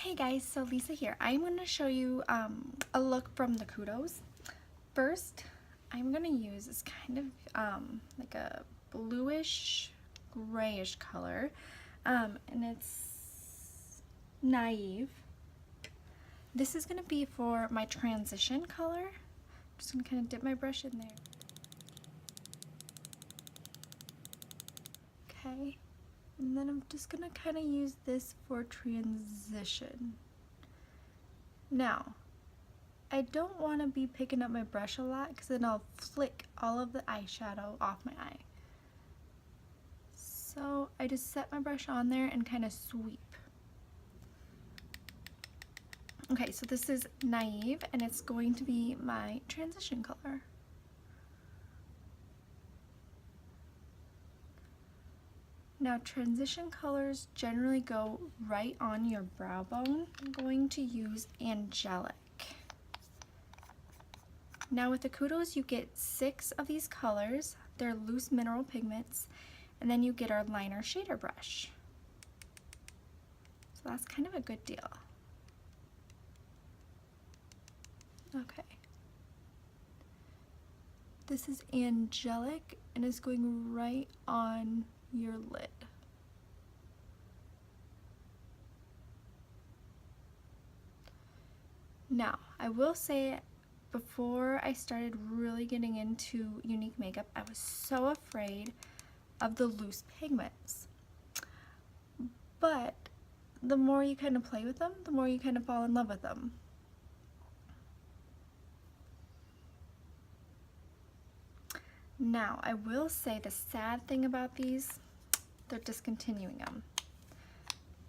Hey guys, so Lisa here. I'm going to show you a look from the Kudos. First, I'm going to use this kind of like a bluish grayish color, and it's Naive. This is going to be for my transition color. I'm just going to kind of dip my brush in there. Okay. And then I'm just going to kind of use this for transition. Now, I don't want to be picking up my brush a lot because then I'll flick all of the eyeshadow off my eye. So I just set my brush on there and kind of sweep. Okay, so this is Naive and it's going to be my transition color. Now transition colors generally go right on your brow bone. I'm going to use Angelic. Now with the Kudos you get 6 of these colors. They're loose mineral pigments, and then you get our liner shader brush. So that's kind of a good deal. Okay. This is Angelic and it's going right on your lid. Now, I will say before I started really getting into unique makeup, I was so afraid of the loose pigments. But the more you kind of play with them, the more you kind of fall in love with them. Now, I will say the sad thing about these, they're discontinuing them.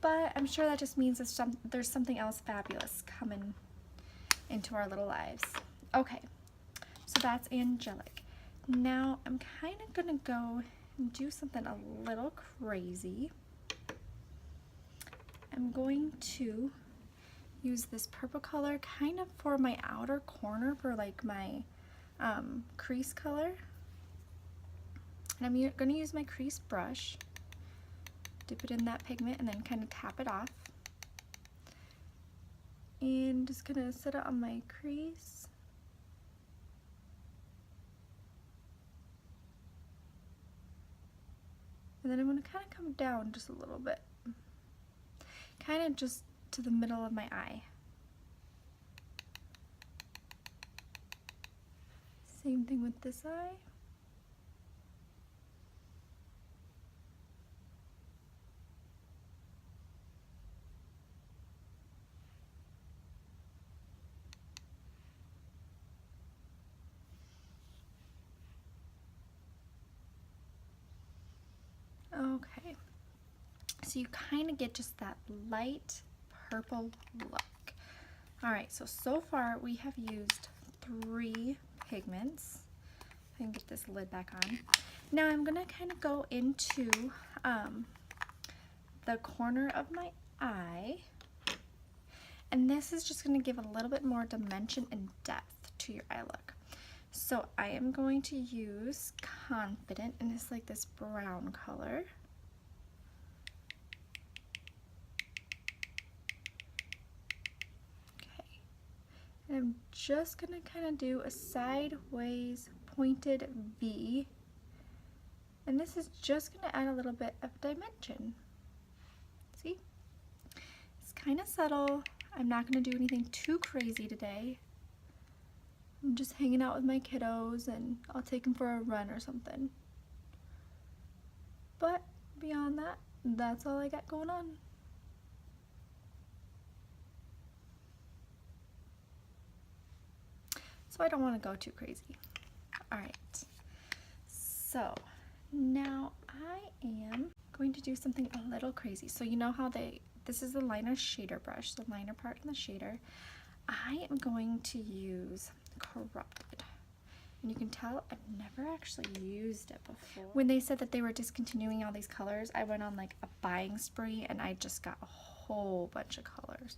But I'm sure that just means there's something else fabulous coming into our little lives. Okay, so that's Angelic. Now, I'm kind of going to go and do something a little crazy. I'm going to use this purple color kind of for my outer corner for like my crease color. And I'm going to use my crease brush, dip it in that pigment, and then kind of tap it off. And just going to set it on my crease. And then I'm going to kind of come down just a little bit. Kind of just to the middle of my eye. Same thing with this eye. Okay, so you kind of get just that light purple look. Alright, so far we have used 3 pigments. I can get this lid back on. Now I'm going to kind of go into the corner of my eye, and this is just going to give a little bit more dimension and depth to your eye look. So I am going to use Confident, and it's like this brown color. Okay. And I'm just going to kind of do a sideways pointed V. And this is just going to add a little bit of dimension. See? It's kind of subtle. I'm not going to do anything too crazy today. I'm just hanging out with my kiddos and I'll take them for a run or something. But beyond that, that's all I got going on. So I don't want to go too crazy. Alright, so now I am going to do something a little crazy. So you know how this is the liner shader brush, the liner part and the shader. I am going to use Corrupted, and you can tell I've never actually used it before. When they said that they were discontinuing all these colors, I went on like a buying spree and I just got a whole bunch of colors.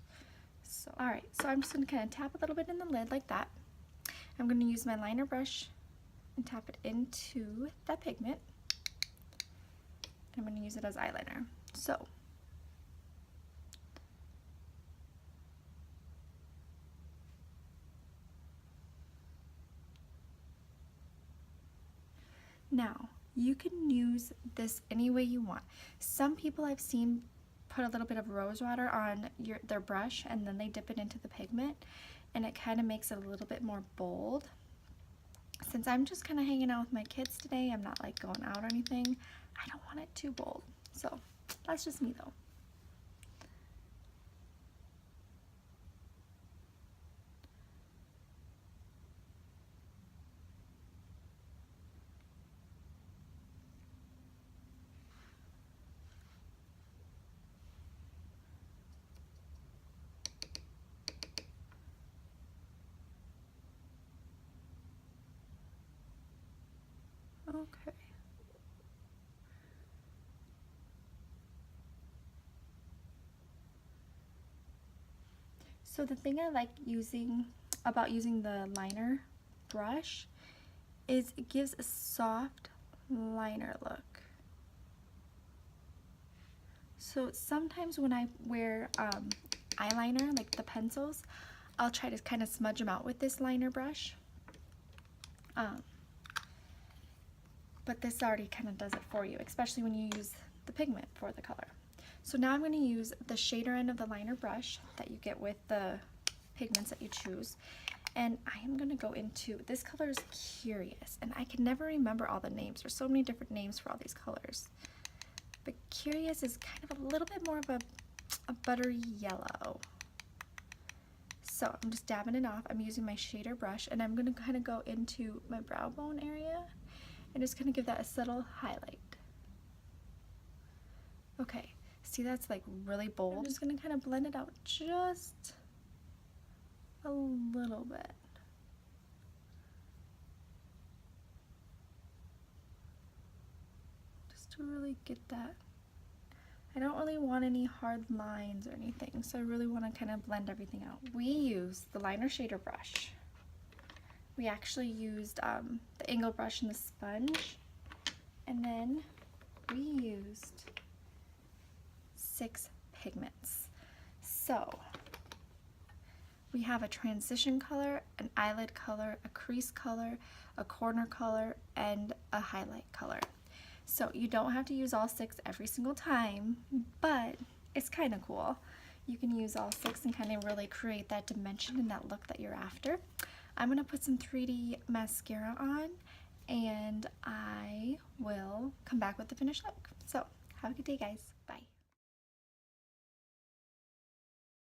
So alright, so I'm just going to kind of tap a little bit in the lid like that. I'm going to use my liner brush and tap it into that pigment. I'm going to use it as eyeliner. So Now, you can use this any way you want. Some people I've seen put a little bit of rose water on their brush and then they dip it into the pigment, and it kind of makes it a little bit more bold. Since I'm just kind of hanging out with my kids today, I'm not like going out or anything, I don't want it too bold. So that's just me though. Okay. So the thing I like about using the liner brush is it gives a soft liner look. So sometimes when I wear eyeliner, like the pencils, I'll try to kind of smudge them out with this liner brush. But this already kind of does it for you, especially when you use the pigment for the color. So now I'm going to use the shader end of the liner brush that you get with the pigments that you choose. And I am going to go into, this color is Curious, and I can never remember all the names. There's so many different names for all these colors. But Curious is kind of a little bit more of a buttery yellow. So I'm just dabbing it off. I'm using my shader brush, and I'm going to kind of go into my brow bone area and just kind of give that a subtle highlight. Okay, see that's like really bold. I'm just going to kind of blend it out just a little bit. Just to really get that. I don't really want any hard lines or anything, so I really want to kind of blend everything out. We use the liner shader brush. We actually used the angle brush and the sponge, and then we used 6 pigments. So we have a transition color, an eyelid color, a crease color, a corner color, and a highlight color. So you don't have to use all 6 every single time, but it's kind of cool. You can use all 6 and kind of really create that dimension and that look that you're after. I'm going to put some 3D mascara on, and I will come back with the finished look. So have a good day, guys. Bye.